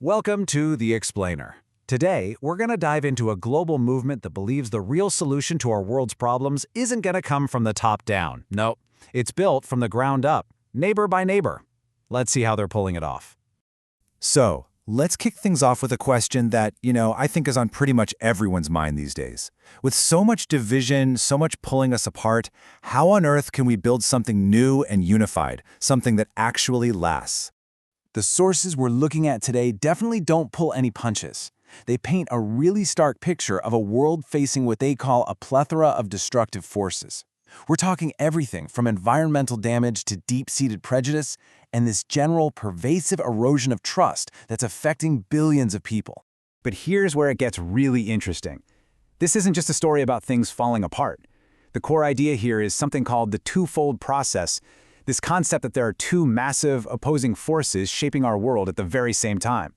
Welcome to The Explainer. Today, we're going to dive into a global movement that believes the real solution to our world's problems isn't going to come from the top down. Nope, it's built from the ground up, neighbor by neighbor. Let's see how they're pulling it off. So, let's kick things off with a question that, I think is on pretty much everyone's mind these days. With so much division, so much pulling us apart, how on earth can we build something new and unified, something that actually lasts? The sources we're looking at today definitely don't pull any punches. They paint a really stark picture of a world facing what they call a plethora of destructive forces. We're talking everything from environmental damage to deep-seated prejudice and this general pervasive erosion of trust that's affecting billions of people. But here's where it gets really interesting. This isn't just a story about things falling apart. The core idea here is something called the twofold process, this concept that there are two massive opposing forces shaping our world at the very same time.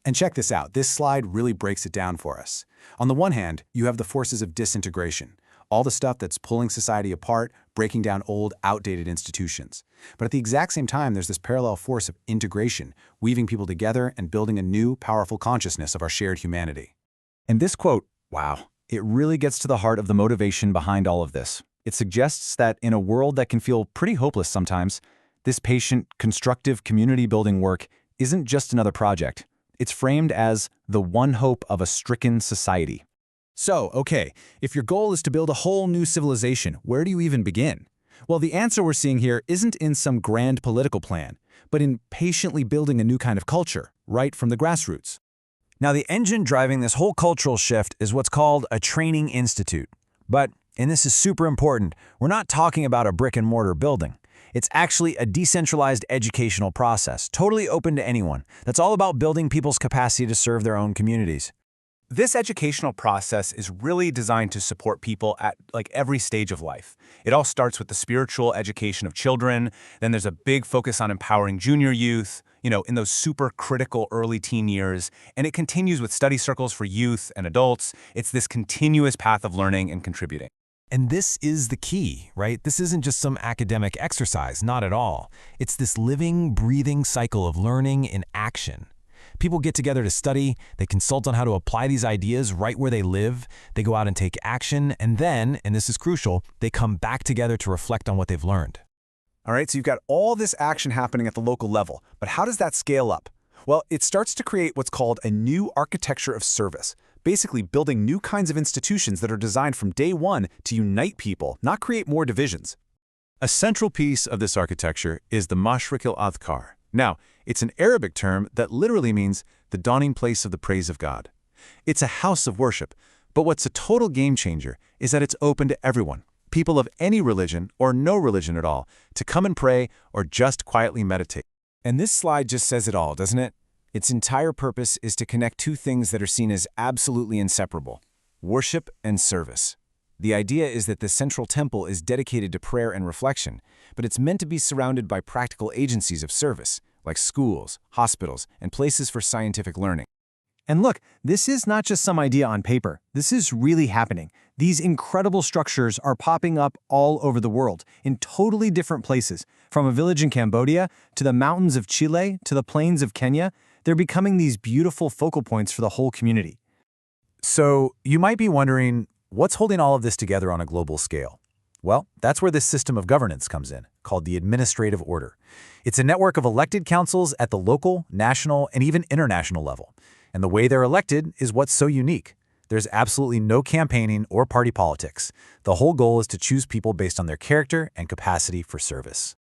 And check this out, this slide really breaks it down for us. On the one hand, you have the forces of disintegration, all the stuff that's pulling society apart, breaking down old, outdated institutions. But at the exact same time, there's this parallel force of integration, weaving people together and building a new, powerful consciousness of our shared humanity. And this quote, wow, it really gets to the heart of the motivation behind all of this. It suggests that in a world that can feel pretty hopeless sometimes, this patient, constructive community-building work isn't just another project. It's framed as the one hope of a stricken society. So, okay, if your goal is to build a whole new civilization, where do you even begin? Well, the answer we're seeing here isn't in some grand political plan, but in patiently building a new kind of culture, right from the grassroots. Now, the engine driving this whole cultural shift is what's called a training institute. But, and this is super important, we're not talking about a brick-and-mortar building. It's actually a decentralized educational process, totally open to anyone, that's all about building people's capacity to serve their own communities. This educational process is really designed to support people at every stage of life. It all starts with the spiritual education of children, then there's a big focus on empowering junior youth, in those super critical early teen years, and it continues with study circles for youth and adults. It's this continuous path of learning and contributing. And this is the key, right? This isn't just some academic exercise, not at all. It's this living, breathing cycle of learning in action. People get together to study, they consult on how to apply these ideas right where they live, they go out and take action, and then, and this is crucial, they come back together to reflect on what they've learned. All right, so you've got all this action happening at the local level, but how does that scale up? Well, it starts to create what's called a new architecture of service, basically building new kinds of institutions that are designed from day one to unite people, not create more divisions. A central piece of this architecture is the Mashriq al-Adhkar. Now, it's an Arabic term that literally means the dawning place of the praise of God. It's a house of worship, but what's a total game changer is that it's open to everyone, people of any religion or no religion at all, to come and pray or just quietly meditate. And this slide just says it all, doesn't it? Its entire purpose is to connect two things that are seen as absolutely inseparable: worship and service. The idea is that the central temple is dedicated to prayer and reflection, but it's meant to be surrounded by practical agencies of service, like schools, hospitals, and places for scientific learning. And look, this is not just some idea on paper. This is really happening. These incredible structures are popping up all over the world, in totally different places. From a village in Cambodia, to the mountains of Chile, to the plains of Kenya, they're becoming these beautiful focal points for the whole community. So, you might be wondering, what's holding all of this together on a global scale? Well, that's where this system of governance comes in, called the administrative order. It's a network of elected councils at the local, national, and even international level. And the way they're elected is what's so unique. There's absolutely no campaigning or party politics. The whole goal is to choose people based on their character and capacity for service.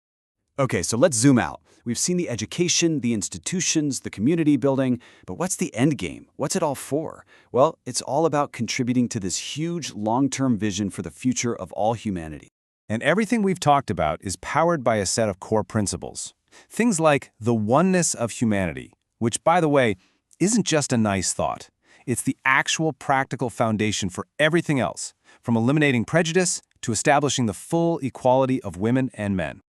Okay, so let's zoom out. We've seen the education, the institutions, the community building, but what's the end game? What's it all for? Well, it's all about contributing to this huge long-term vision for the future of all humanity. And everything we've talked about is powered by a set of core principles. Things like the oneness of humanity, which, by the way, isn't just a nice thought. It's the actual practical foundation for everything else, from eliminating prejudice to establishing the full equality of women and men.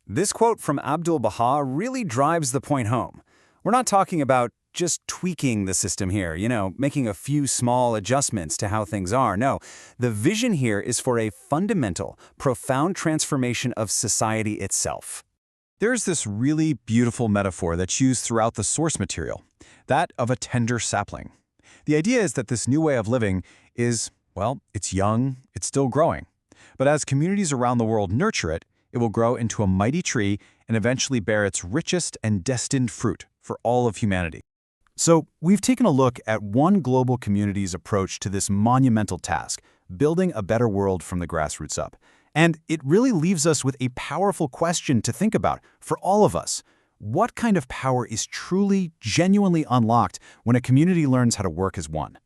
This quote from Abdu'l-Baha really drives the point home. We're not talking about just tweaking the system here, making a few small adjustments to how things are. No, the vision here is for a fundamental, profound transformation of society itself. There's this really beautiful metaphor that's used throughout the source material, that of a tender sapling. The idea is that this new way of living is, well, it's young, it's still growing. But as communities around the world nurture it, it will grow into a mighty tree and eventually bear its richest and destined fruit for all of humanity. So, we've taken a look at one global community's approach to this monumental task, building a better world from the grassroots up. And it really leaves us with a powerful question to think about for all of us. What kind of power is truly, genuinely unlocked when a community learns how to work as one?